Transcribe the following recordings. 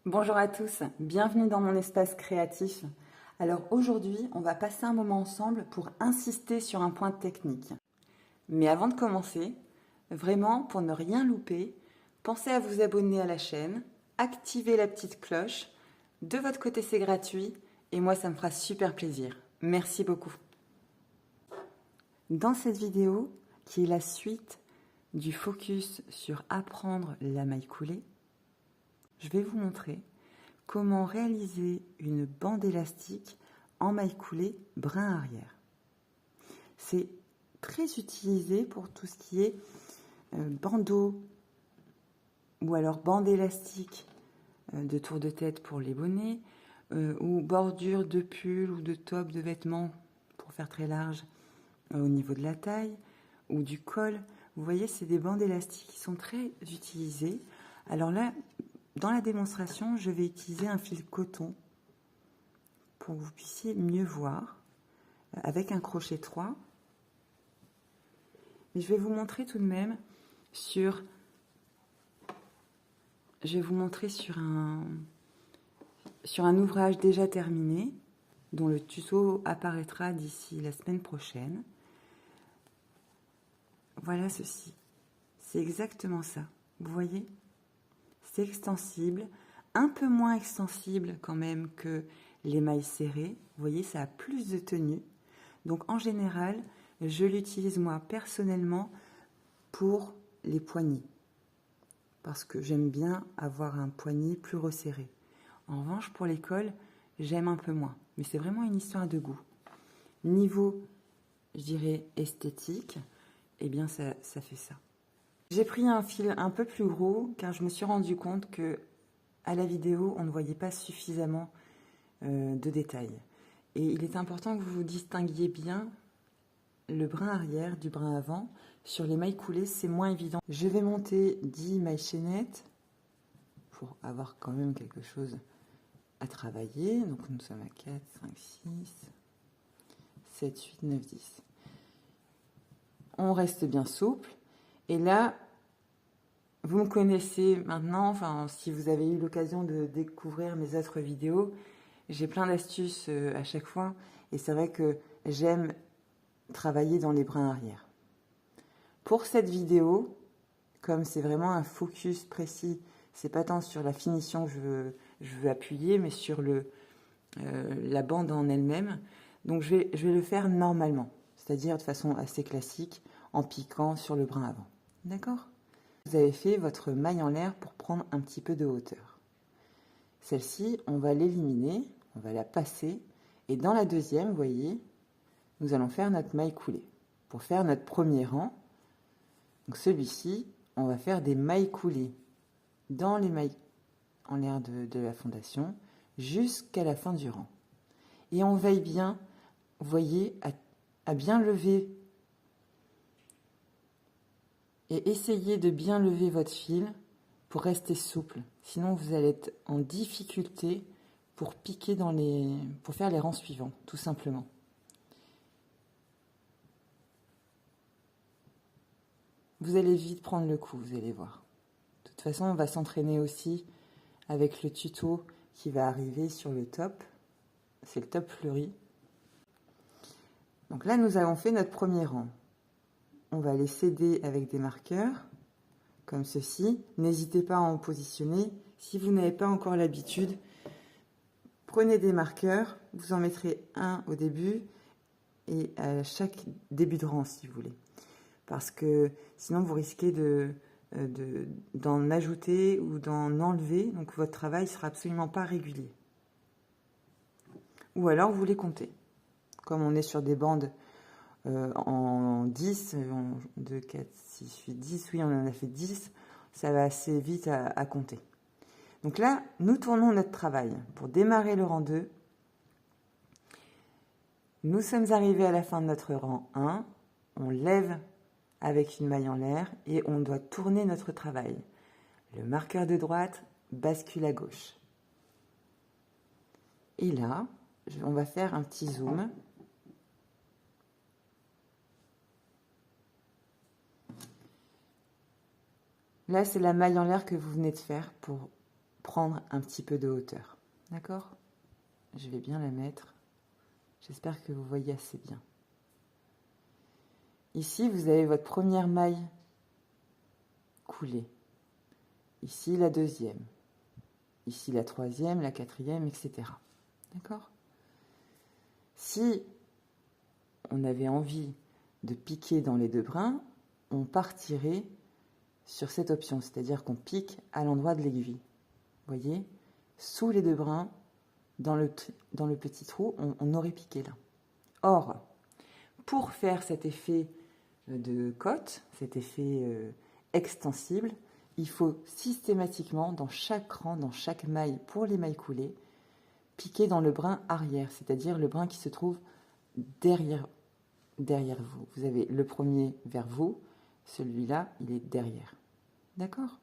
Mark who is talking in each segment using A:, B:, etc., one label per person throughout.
A: Bonjour à tous, bienvenue dans mon espace créatif. Alors aujourd'hui, on va passer un moment ensemble pour insister sur un point technique. Mais avant de commencer, vraiment pour ne rien louper, pensez à vous abonner à la chaîne, activez la petite cloche. De votre côté, c'est gratuit et moi, ça me fera super plaisir. Merci beaucoup. Dans cette vidéo, qui est la suite du focus sur apprendre la maille coulée, je vais vous montrer comment réaliser une bande élastique en maille coulée brin arrière. C'est très utilisé pour tout ce qui est bandeau ou alors bande élastique de tour de tête pour les bonnets ou bordure de pull ou de top de vêtements pour faire très large au niveau de la taille ou du col. Vous voyez, c'est des bandes élastiques qui sont très utilisées. Alors là, dans la démonstration, je vais utiliser un fil coton pour que vous puissiez mieux voir avec un crochet 3. Mais je vais vous montrer tout de même sur un ouvrage déjà terminé dont le tuto apparaîtra d'ici la semaine prochaine. Voilà ceci. C'est exactement ça. Vous voyez ? C'est extensible, un peu moins extensible quand même que les mailles serrées. Vous voyez, ça a plus de tenue. Donc en général, je l'utilise moi personnellement pour les poignets. Parce que j'aime bien avoir un poignet plus resserré. En revanche, pour les cols, j'aime un peu moins. Mais c'est vraiment une histoire de goût. Niveau, je dirais, esthétique, eh bien ça fait ça. J'ai pris un fil un peu plus gros car je me suis rendu compte que à la vidéo, on ne voyait pas suffisamment de détails. Et il est important que vous distinguiez bien le brin arrière du brin avant. Sur les mailles coulées, c'est moins évident. Je vais monter 10 mailles chaînettes pour avoir quand même quelque chose à travailler. Donc nous sommes à 4, 5, 6, 7, 8, 9, 10. On reste bien souple. Et là, vous me connaissez maintenant, enfin, si vous avez eu l'occasion de découvrir mes autres vidéos, j'ai plein d'astuces à chaque fois. Et c'est vrai que j'aime travailler dans les brins arrière. Pour cette vidéo, comme c'est vraiment un focus précis, c'est pas tant sur la finition que je veux appuyer, mais sur la bande en elle-même. Donc je vais le faire normalement, c'est-à-dire de façon assez classique, en piquant sur le brin avant. D'accord ? Vous avez fait votre maille en l'air pour prendre un petit peu de hauteur. Celle-ci, on va l'éliminer, on va la passer, et dans la deuxième, vous voyez, nous allons faire notre maille coulée. Pour faire notre premier rang, donc celui-ci, on va faire des mailles coulées dans les mailles en l'air de la fondation jusqu'à la fin du rang. Et on veille bien, vous voyez, à bien lever et essayez de bien lever votre fil pour rester souple. Sinon, vous allez être en difficulté pour piquer pour faire les rangs suivants, tout simplement. Vous allez vite prendre le coup, vous allez voir. De toute façon, on va s'entraîner aussi avec le tuto qui va arriver sur le top. C'est le top fleuri. Donc là, nous avons fait notre premier rang. On va les céder avec des marqueurs, comme ceci. N'hésitez pas à en positionner. Si vous n'avez pas encore l'habitude, prenez des marqueurs. Vous en mettrez un au début et à chaque début de rang, si vous voulez. Parce que sinon, vous risquez d'en ajouter ou d'en enlever. Donc, votre travail ne sera absolument pas régulier. Ou alors, vous les comptez. Comme on est sur des bandes en 10, 2, 4, 6, 8, 10, oui, on en a fait 10, ça va assez vite à compter. Donc là, nous tournons notre travail. Pour démarrer le rang 2, nous sommes arrivés à la fin de notre rang 1, on lève avec une maille en l'air et on doit tourner notre travail. Le marqueur de droite bascule à gauche. Et là, on va faire un petit zoom. Là, c'est la maille en l'air que vous venez de faire pour prendre un petit peu de hauteur. D'accord? Je vais bien la mettre. J'espère que vous voyez assez bien. Ici, vous avez votre première maille coulée. Ici, la deuxième. Ici, la troisième, la quatrième, etc. D'accord? Si on avait envie de piquer dans les 2 brins, on partirait sur cette option, c'est-à-dire qu'on pique à l'endroit de l'aiguille. Vous voyez? Sous les 2 brins, dans le petit trou, on aurait piqué là. Or, pour faire cet effet de cotte, cet effet extensible, il faut systématiquement, dans chaque rang, dans chaque maille, pour les mailles coulées, piquer dans le brin arrière, c'est-à-dire le brin qui se trouve derrière vous. Vous avez le premier vers vous, celui-là, il est derrière. D'accord?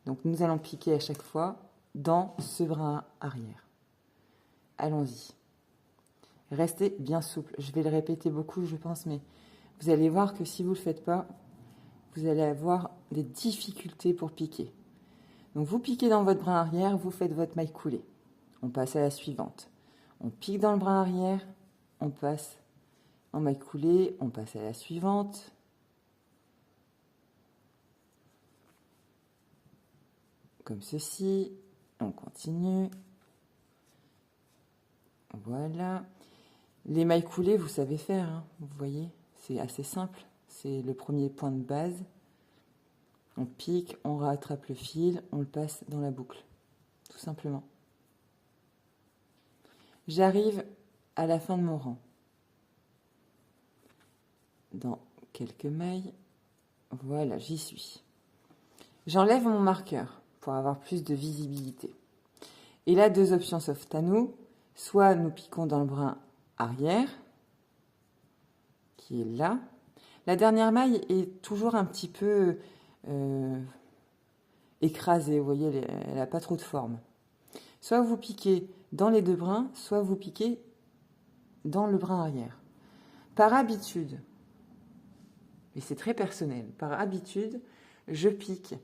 A: Donc nous allons piquer à chaque fois dans ce brin arrière. Allons-y. Restez bien souple. Je vais le répéter beaucoup, je pense, mais vous allez voir que si vous ne le faites pas, vous allez avoir des difficultés pour piquer. Donc vous piquez dans votre brin arrière, vous faites votre maille coulée. On passe à la suivante. On pique dans le brin arrière, on passe en maille coulée, on passe à la suivante. Comme ceci, on continue. Voilà. Les mailles coulées, vous savez faire, hein, vous voyez, c'est assez simple. C'est le premier point de base. On pique, on rattrape le fil, on le passe dans la boucle, tout simplement. J'arrive à la fin de mon rang. Dans quelques mailles, voilà, j'y suis. J'enlève mon marqueur pour avoir plus de visibilité. Et là, 2 options s'offrent à nous. Soit nous piquons dans le brin arrière, qui est là. La dernière maille est toujours un petit peu écrasée, vous voyez, elle n'a pas trop de forme. Soit vous piquez dans les 2 brins, soit vous piquez dans le brin arrière. Par habitude, et c'est très personnel, par habitude, je pique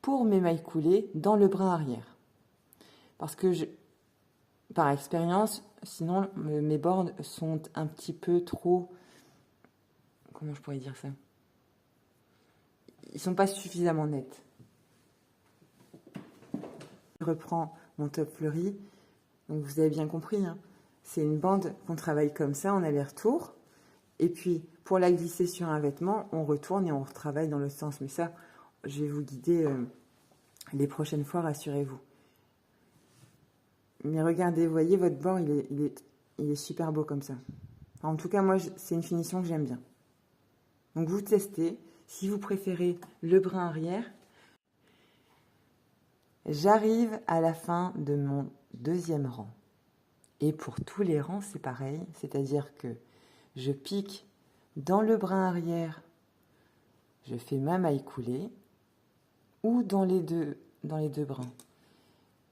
A: pour mes mailles coulées dans le brin arrière. Parce que, par expérience, sinon mes bords sont un petit peu trop... Comment je pourrais dire ça? Ils ne sont pas suffisamment nets. Je reprends mon top fleuri. Donc vous avez bien compris, hein, c'est une bande qu'on travaille comme ça en aller-retour. Et puis, pour la glisser sur un vêtement, on retourne et on retravaille dans l'autre sens. Mais ça, je vais vous guider les prochaines fois, rassurez-vous. Mais regardez, vous voyez, votre bord, il est super beau comme ça. En tout cas, moi, c'est une finition que j'aime bien. Donc, vous testez. Si vous préférez le brin arrière, j'arrive à la fin de mon 2e rang. Et pour tous les rangs, c'est pareil. C'est-à-dire que je pique dans le brin arrière, je fais ma maille coulée, ou dans les deux brins.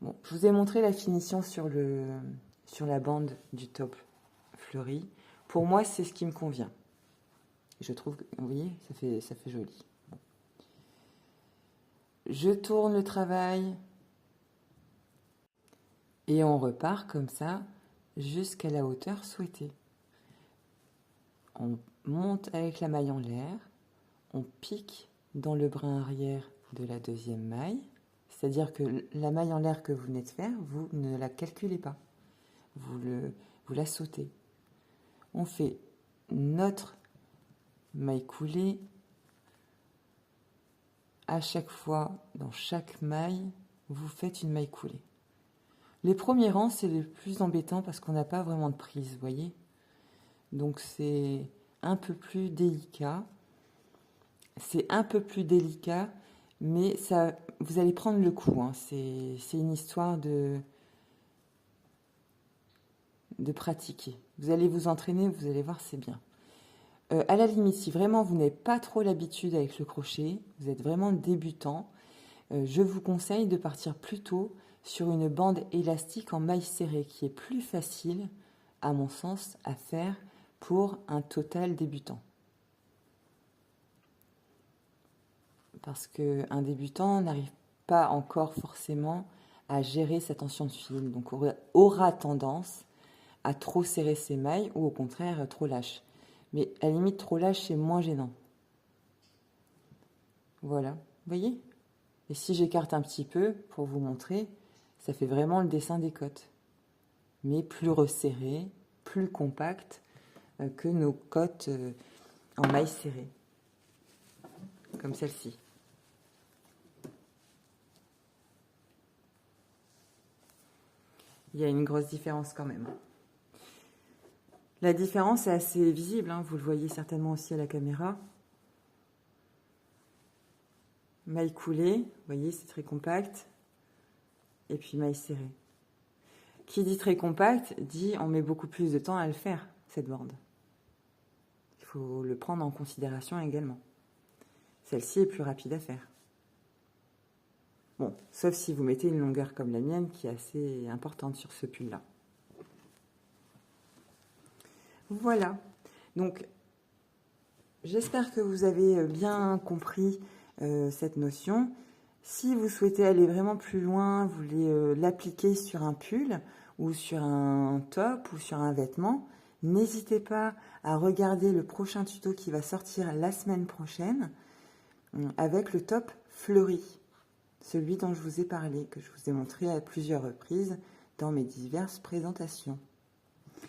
A: Bon, je vous ai montré la finition sur la bande du top fleuri. Pour moi, c'est ce qui me convient. Je trouve que, vous voyez, ça fait joli. Bon. Je tourne le travail et on repart comme ça jusqu'à la hauteur souhaitée. On monte avec la maille en l'air, on pique dans le brin arrière de la 2e maille, c'est-à-dire que la maille en l'air que vous venez de faire, vous ne la calculez pas, vous la sautez. On fait notre maille coulée. À chaque fois, dans chaque maille, vous faites une maille coulée. Les premiers rangs, c'est le plus embêtant parce qu'on n'a pas vraiment de prise, vous voyez. Donc c'est un peu plus délicat. C'est un peu plus délicat, mais ça, vous allez prendre le coup. Hein. C'est une histoire de pratiquer. Vous allez vous entraîner, vous allez voir, c'est bien. À la limite, si vraiment vous n'avez pas trop l'habitude avec le crochet, vous êtes vraiment débutant, je vous conseille de partir plutôt sur une bande élastique en maille serrée, qui est plus facile, à mon sens, à faire pour un total débutant. Parce qu'un débutant n'arrive pas encore forcément à gérer sa tension de fil. Donc aura tendance à trop serrer ses mailles ou au contraire trop lâche. Mais à la limite, trop lâche, c'est moins gênant. Voilà, vous voyez? Et si j'écarte un petit peu pour vous montrer, ça fait vraiment le dessin des côtes. Mais plus resserré, plus compact que nos côtes en mailles serrées. Comme celle-ci. Il y a une grosse différence quand même. La différence est assez visible, hein, vous le voyez certainement aussi à la caméra. Maille coulée, vous voyez, c'est très compact. Et puis maille serrée. Qui dit très compact, dit on met beaucoup plus de temps à le faire, cette bande. Il faut le prendre en considération également. Celle-ci est plus rapide à faire. Bon, sauf si vous mettez une longueur comme la mienne, qui est assez importante sur ce pull-là. Voilà. Donc, j'espère que vous avez bien compris cette notion. Si vous souhaitez aller vraiment plus loin, vous voulez l'appliquer sur un pull ou sur un top ou sur un vêtement, n'hésitez pas à regarder le prochain tuto qui va sortir la semaine prochaine avec le top fleuri, celui dont je vous ai parlé, que je vous ai montré à plusieurs reprises dans mes diverses présentations.